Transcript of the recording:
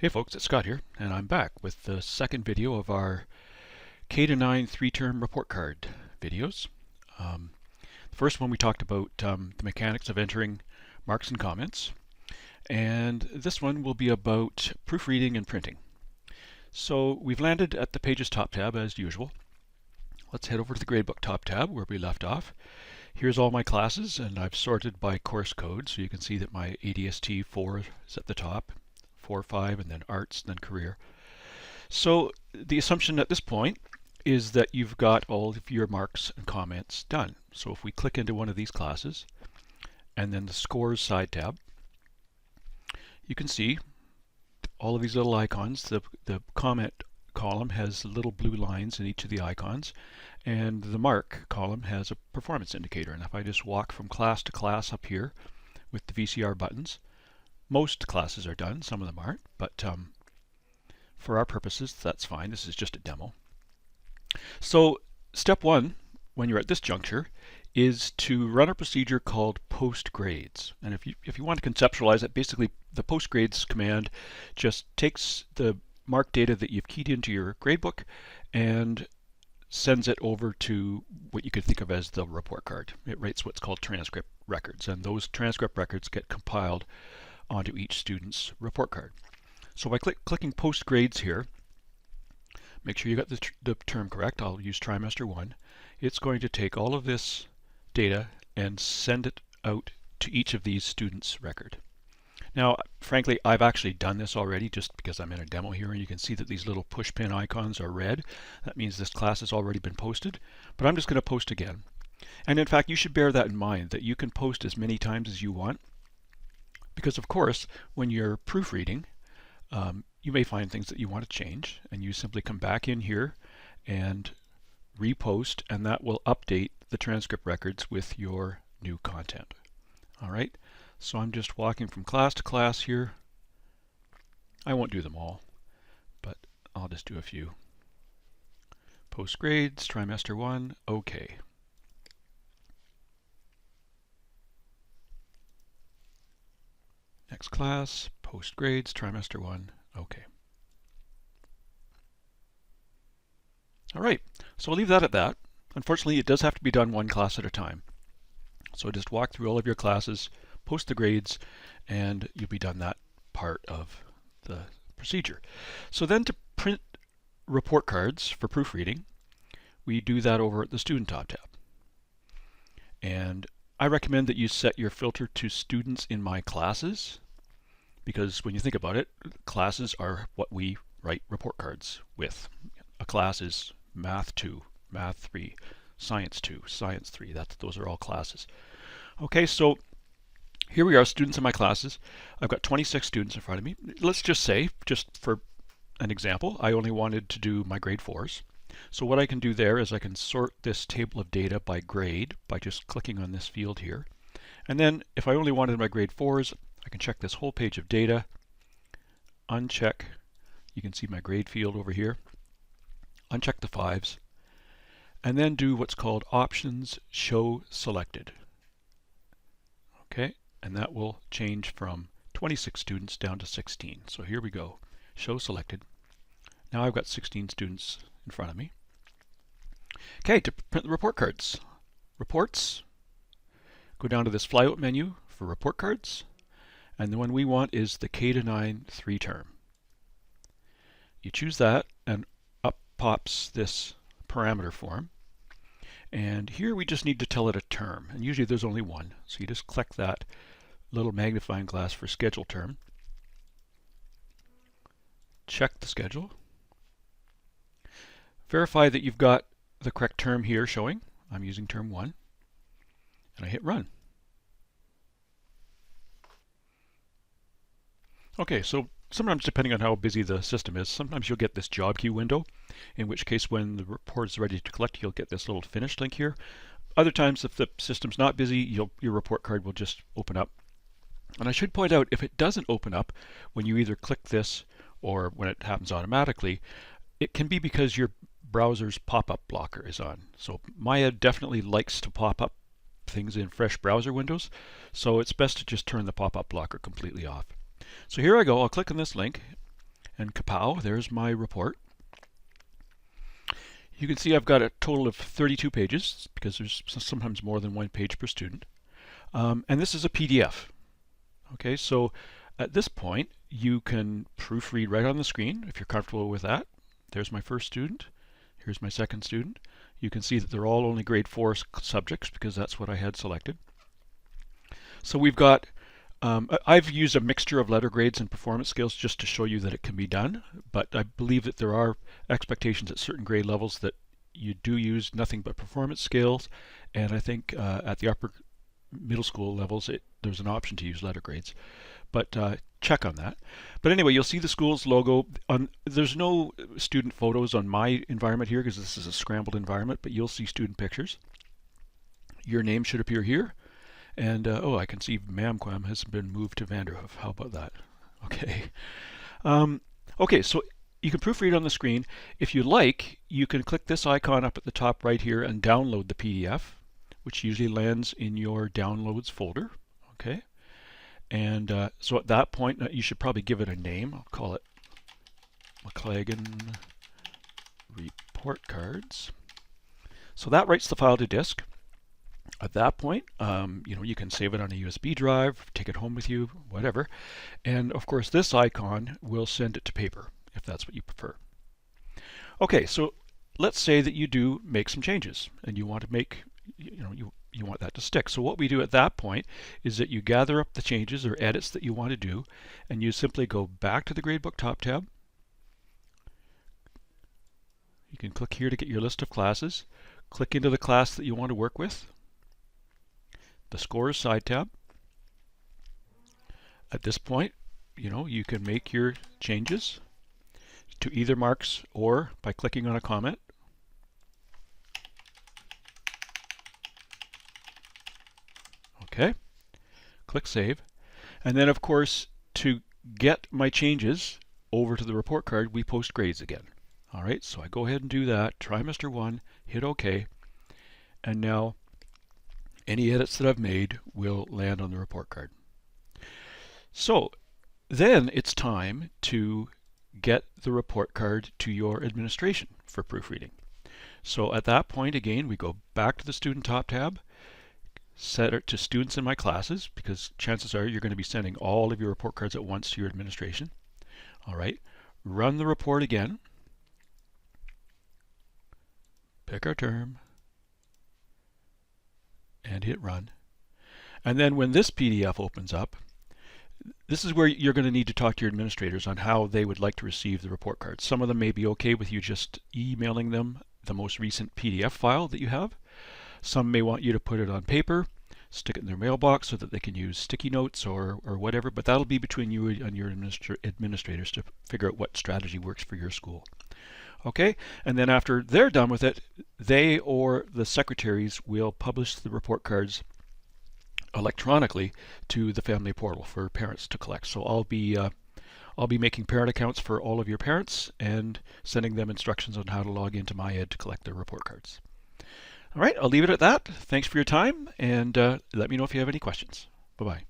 Hey folks, it's Scott here, and I'm back with the second video of our K-9 three-term report card videos. The first one we talked about the mechanics of entering marks and comments, and this one will be about proofreading and printing. So we've landed at the Pages top tab as usual. Let's head over to the Gradebook top tab where we left off. Here's all my classes, and I've sorted by course code, so you can see that my ADST 4 is at the top. 4, 5, and then arts, then career. So the assumption at this point is that you've got all of your marks and comments done. So if we click into one of these classes and then the scores side tab, you can see all of these little icons. The comment column has little blue lines in each of the icons, and the mark column has a performance indicator. And if I just walk from class to class up here with the VCR buttons, most classes are done, some of them aren't, but for our purposes that's fine. This is just a demo. So step one, when you're at this juncture, is to run a procedure called post grades. And if you want to conceptualize it, basically the post grades command just takes the mark data that you've keyed into your gradebook and sends it over to what you could think of as the report card. It writes what's called transcript records, and those transcript records get compiled onto each student's report card. So by clicking post grades here, make sure you got the term correct. I'll use trimester 1. It's going to take all of this data and send it out to each of these students' record. Now, frankly, I've actually done this already just because I'm in a demo here, and you can see that these little push pin icons are red. That means this class has already been posted, but I'm just going to post again. And in fact, you should bear that in mind, that you can post as many times as you want. Because of course, when you're proofreading, you may find things that you want to change, and you simply come back in here and repost, and that will update the transcript records with your new content. All right, so I'm just walking from class to class here. I won't do them all, but I'll just do a few. Post grades, trimester 1, okay. Next class, post grades, trimester 1, okay. All right, so I'll leave that at that. Unfortunately, it does have to be done one class at a time. So just walk through all of your classes, post the grades, and you'll be done that part of the procedure. So then to print report cards for proofreading, we do that over at the Student top tab. And I recommend that you set your filter to students in my classes, because when you think about it, classes are what we write report cards with. A class is Math 2, Math 3, Science 2, Science 3. Those are all classes. Okay, so here we are, students in my classes. I've got 26 students in front of me. Let's just say, just for an example, I only wanted to do my grade 4s. So what I can do there is I can sort this table of data by grade by just clicking on this field here. And then if I only wanted my grade 4s, I can check this whole page of data, uncheck, you can see my grade field over here, uncheck the 5s, and then do what's called options show selected. Okay, and that will change from 26 students down to 16. So here we go, show selected. Now I've got 16 students in front of me. Okay, to print the report cards. Reports, go down to this flyout menu for report cards, and the one we want is the K-9 three-term. You choose that, and up pops this parameter form. And here we just need to tell it a term, and usually there's only one. So you just click that little magnifying glass for schedule term. Check the schedule. Verify that you've got the correct term here showing. I'm using term 1. And I hit run. Okay, so sometimes depending on how busy the system is, sometimes you'll get this job queue window, in which case when the report is ready to collect, you'll get this little finish link here. Other times, if the system's not busy, your report card will just open up. And I should point out, if it doesn't open up when you either click this or when it happens automatically, it can be because your browser's pop-up blocker is on. So Maya definitely likes to pop up things in fresh browser windows, so it's best to just turn the pop-up blocker completely off. So here I go, I'll click on this link, And kapow, there's my report. You can see I've got a total of 32 pages because there's sometimes more than one page per student. And this is a PDF. Okay, so at this point, you can proofread right on the screen if you're comfortable with that. There's my first student. Here's my second student. You can see that they're all only grade 4 subjects because that's what I had selected. So we've got, I've used a mixture of letter grades and performance scales just to show you that it can be done, but I believe that there are expectations at certain grade levels that you do use nothing but performance scales, and I think at the upper middle school levels there's an option to use letter grades. But check on that. But anyway, you'll see the school's logo. There's no student photos on my environment here because this is a scrambled environment, but you'll see student pictures. Your name should appear here. And oh, I can see Mamquam has been moved to Vanderhoof. How about that? Okay. Okay, so you can proofread on the screen. If you like, you can click this icon up at the top right here and download the PDF, which usually lands in your downloads folder. Okay. And so at that point, you should probably give it a name. I'll call it McLagan Report Cards. So that writes the file to disk. At that point, you can save it on a USB drive, take it home with you, whatever. And of course, this icon will send it to paper, if that's what you prefer. Okay, so let's say that you do make some changes, and you want to make, you want that to stick. So what we do at that point is that you gather up the changes or edits that you want to do, and you simply go back to the Gradebook Top tab. You can click here to get your list of classes. Click into the class that you want to work with. The Scores side tab. At this point, you can make your changes to either marks or by clicking on a comment. Okay, click Save. And then of course, to get my changes over to the report card, we post grades again. All right, so I go ahead and do that, trimester 1, hit OK, and now any edits that I've made will land on the report card. So then it's time to get the report card to your administration for proofreading. So at that point, again, we go back to the Student Top tab, set it to students in my classes, because chances are you're going to be sending all of your report cards at once to your administration. All right, run the report again, pick our term, and hit run. And then when this PDF opens up, this is where you're going to need to talk to your administrators on how they would like to receive the report cards. Some of them may be okay with you just emailing them the most recent PDF file that you have. Some may want you to put it on paper, stick it in their mailbox so that they can use sticky notes or whatever, but that'll be between you and your administrators to figure out what strategy works for your school. Okay, and then after they're done with it, they or the secretaries will publish the report cards electronically to the family portal for parents to collect. So I'll be making parent accounts for all of your parents and sending them instructions on how to log into MyEd to collect their report cards. All right, I'll leave it at that. Thanks for your time, and let me know if you have any questions. Bye-bye.